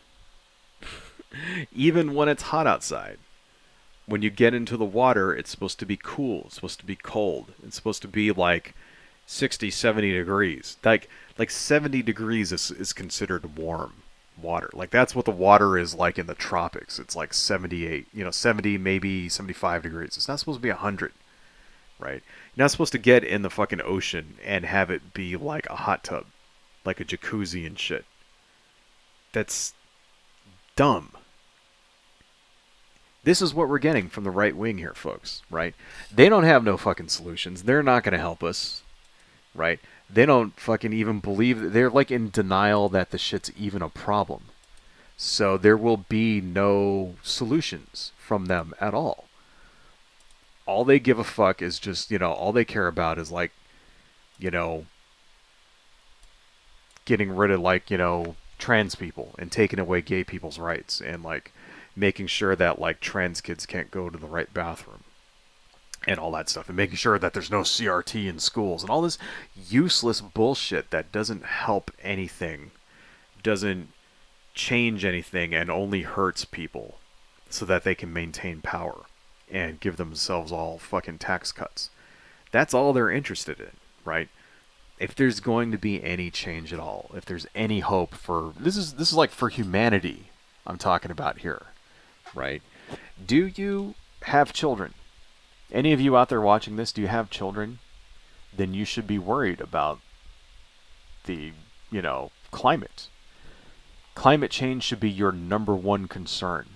Even when it's hot outside. When you get into the water, it's supposed to be cool. It's supposed to be cold. It's supposed to be like 60, 70 degrees. Like 70 degrees is considered warm water. Like that's what the water is like in the tropics. It's like 78, 70, maybe 75 degrees. It's not supposed to be 100, right? You're not supposed to get in the fucking ocean and have it be like a hot tub, like a jacuzzi and shit. That's dumb. This is what we're getting from the right wing here, folks, right? They don't have no fucking solutions. They're not going to help us, right? They don't fucking even believe. They're like in denial that the shit's even a problem. So there will be no solutions from them at all. All they give a fuck is just, all they care about is like, getting rid of like, trans people and taking away gay people's rights and like making sure that like trans kids can't go to the right bathroom and all that stuff, and making sure that there's no CRT in schools and all this useless bullshit that doesn't help anything, doesn't change anything, and only hurts people so that they can maintain power and give themselves all fucking tax cuts. That's all they're interested in, right? If there's going to be any change at all, if there's any hope for this is like for humanity I'm talking about here, right? Do you have children? Any of you out there watching this, do you have children? Then you should be worried about the, climate. Climate change should be your number one concern,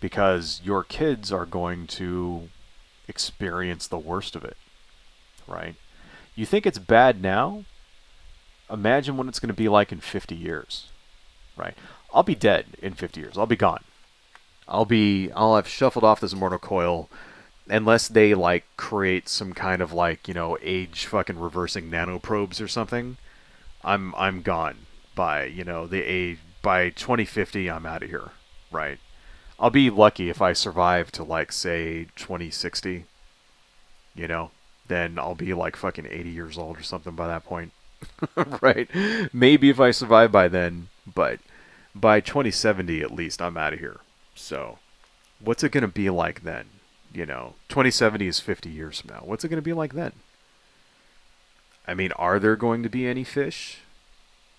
because your kids are going to experience the worst of it, right? You think it's bad now? Imagine what it's going to be like in 50 years, right? I'll be dead in 50 years. I'll be gone. I'll have shuffled off this mortal coil, unless they like create some kind of like, age fucking reversing nanoprobes or something. I'm gone by, the age by 2050. I'm out of here, right? I'll be lucky if I survive to like say 2060, then I'll be like fucking 80 years old or something by that point. Right? Maybe if I survive by then, but by 2070 at least I'm out of here. So, what's it going to be like then? 2070 is 50 years from now. What's it going to be like then? I mean, are there going to be any fish?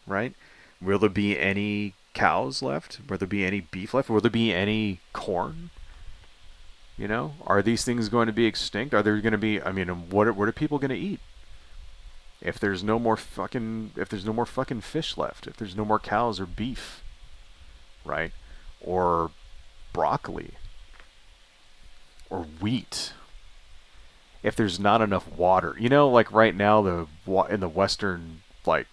Right? Will there be any cows left? Will there be any beef left? Will there be any corn? Are these things going to be extinct? Are there going to be, what are people going to eat? If there's no more fucking fish left, if there's no more cows or beef, right? Or broccoli or wheat. If there's not enough water, like right now, in the western, like,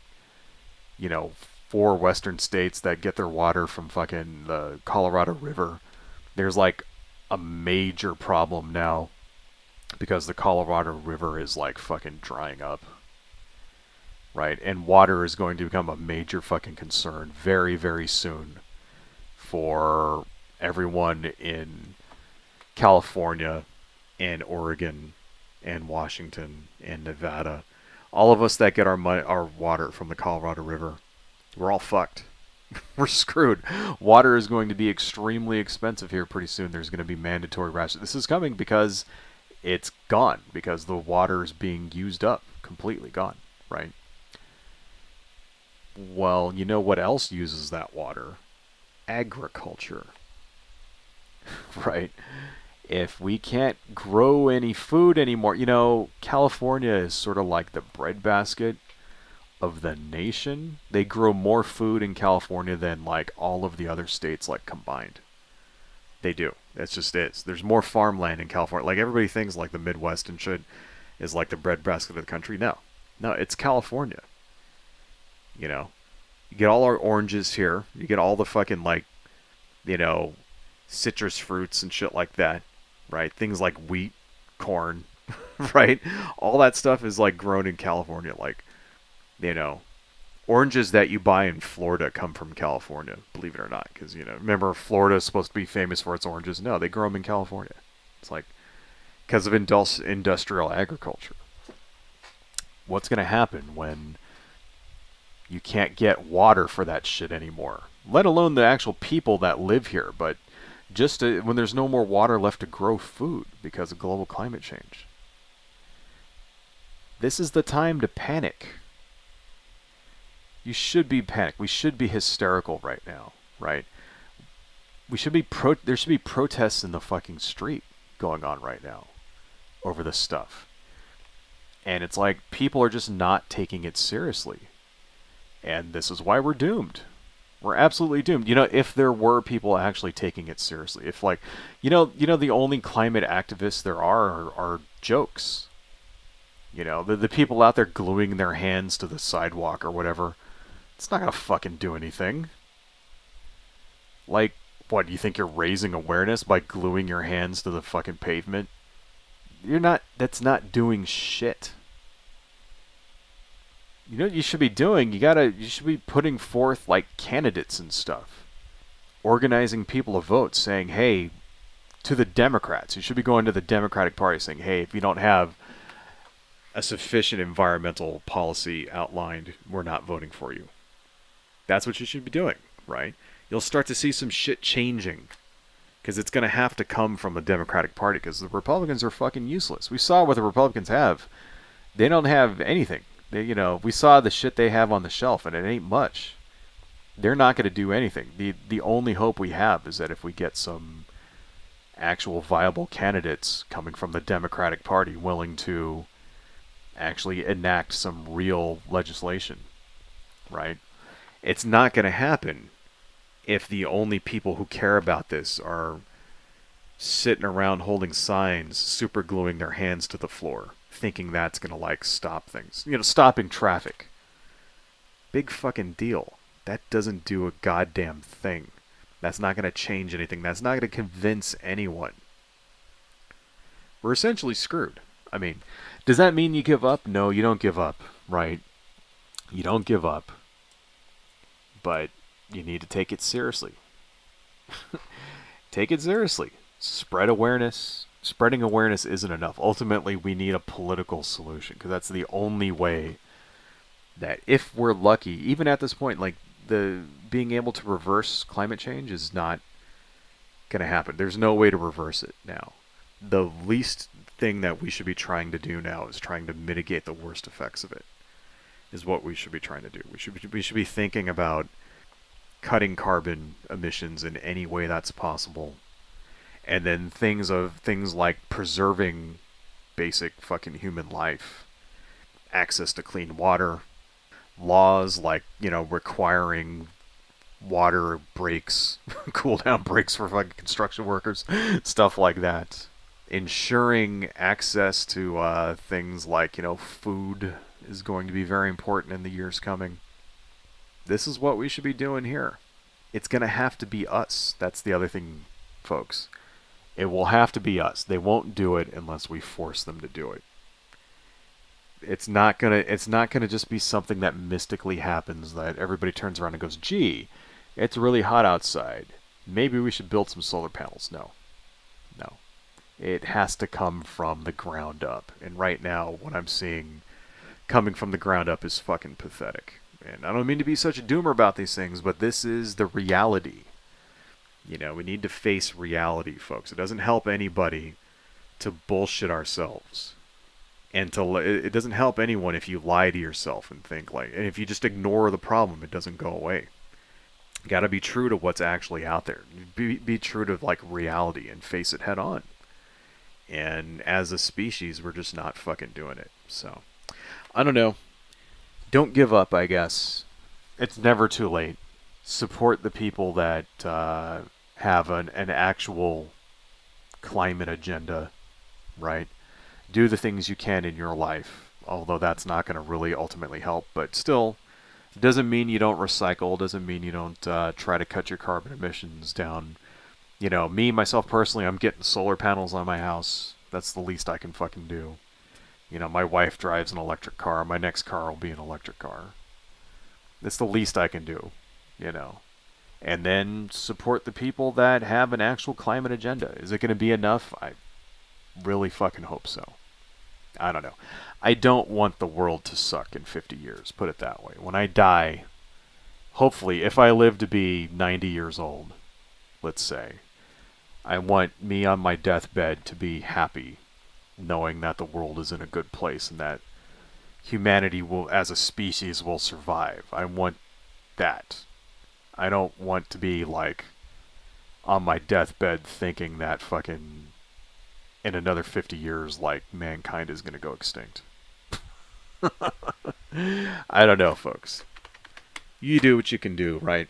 4 western states that get their water from fucking the Colorado River, there's like a major problem now because the Colorado River is like fucking drying up, right? And water is going to become a major fucking concern very, very soon for everyone in California and Oregon and Washington and Nevada. All of us that get our water from the Colorado River, we're all fucked. We're screwed. Water is going to be extremely expensive here pretty soon. There's going to be mandatory rations. This is coming because it's gone, because the water is being used up, completely gone, right? Well, you know what else uses that water? Agriculture, right? If we can't grow any food anymore, California is sort of like the breadbasket of the nation. They grow more food in California than like all of the other states like combined. They do. That's just it. There's more farmland in California. Like everybody thinks like the Midwest and shit is like the breadbasket of the country. No. No, it's California. You get all our oranges here. You get all the fucking like, citrus fruits and shit like that, right? Things like wheat, corn, right? All that stuff is like grown in California. Like, oranges that you buy in Florida come from California, believe it or not. Because, remember, Florida is supposed to be famous for its oranges. No, they grow them in California. It's like, because of industrial agriculture. What's going to happen when you can't get water for that shit anymore? Let alone the actual people that live here, but just when there's no more water left to grow food because of global climate change. This is the time to panic. You should be panicked. We should be hysterical right now, right? There should be protests in the fucking street going on right now over this stuff. And it's like people are just not taking it seriously. And this is why we're doomed. We're absolutely doomed. If there were people actually taking it seriously, if like, the only climate activists there are jokes. The people out there gluing their hands to the sidewalk or whatever, it's not gonna fucking do anything. Like, what, you think you're raising awareness by gluing your hands to the fucking pavement? You're not, that's not doing shit. You know what you should be doing? You should be putting forth like candidates and stuff. Organizing people to vote, saying, hey, to the Democrats. You should be going to the Democratic Party saying, hey, if you don't have a sufficient environmental policy outlined, we're not voting for you. That's what you should be doing, right? You'll start to see some shit changing. Because it's going to have to come from the Democratic Party, because the Republicans are fucking useless. We saw what the Republicans have. They don't have anything. We saw the shit they have on the shelf, and it ain't much. They're not going to do anything. The only hope we have is that if we get some actual viable candidates coming from the Democratic Party willing to actually enact some real legislation, right? It's not going to happen if the only people who care about this are sitting around holding signs, super gluing their hands to the floor, thinking that's going to like stop things. Stopping traffic. Big fucking deal. That doesn't do a goddamn thing. That's not going to change anything. That's not going to convince anyone. We're essentially screwed. I mean, does that mean you give up? No, you don't give up, right? You don't give up. But you need to take it seriously. Take it seriously. Spread awareness. Spreading awareness isn't enough. Ultimately, we need a political solution, because that's the only way that, if we're lucky, even at this point, like the being able to reverse climate change is not going to happen. There's no way to reverse it now. The least thing that we should be trying to do now is trying to mitigate the worst effects of it. Is what we should be trying to do. We should be thinking about cutting carbon emissions in any way that's possible. And then things like preserving basic fucking human life, access to clean water, laws like, requiring water breaks, cooldown breaks for fucking construction workers, stuff like that. Ensuring access to things like, food is going to be very important in the years coming. This is what we should be doing here. It's going to have to be us. That's the other thing, folks. It will have to be us. They won't do it unless we force them to do it. It's not gonna just be something that mystically happens that everybody turns around and goes, "Gee, it's really hot outside. Maybe we should build some solar panels." No. No. It has to come from the ground up. And right now, what I'm seeing coming from the ground up is fucking pathetic. And I don't mean to be such a doomer about these things, but this is the reality. We need to face reality, folks. It doesn't help anybody to bullshit ourselves. And it doesn't help anyone if you lie to yourself and and if you just ignore the problem, it doesn't go away. You gotta be true to what's actually out there. Be true to reality and face it head on. And as a species, we're just not fucking doing it. So, I don't know. Don't give up, I guess. It's never too late. Support the people that have an actual climate agenda, right? Do the things you can in your life, although that's not going to really ultimately help. But still, doesn't mean you don't recycle, doesn't mean you don't try to cut your carbon emissions down. Me, myself personally, I'm getting solar panels on my house. That's the least I can fucking do. My wife drives an electric car. My next car will be an electric car. That's the least I can do, And then support the people that have an actual climate agenda. Is it going to be enough? I really fucking hope so. I don't know. I don't want the world to suck in 50 years, put it that way. When I die, hopefully, if I live to be 90 years old, let's say, I want me on my deathbed to be happy, knowing that the world is in a good place and that humanity will, as a species, will survive. I want that. I don't want to be, on my deathbed thinking that fucking in another 50 years, mankind is going to go extinct. I don't know, folks. You do what you can do, right?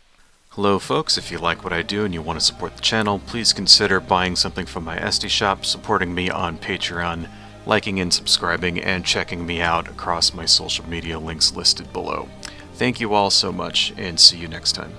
Hello, folks. If you like what I do and you want to support the channel, please consider buying something from my Etsy shop, supporting me on Patreon, liking and subscribing, and checking me out across my social media links listed below. Thank you all so much, and see you next time.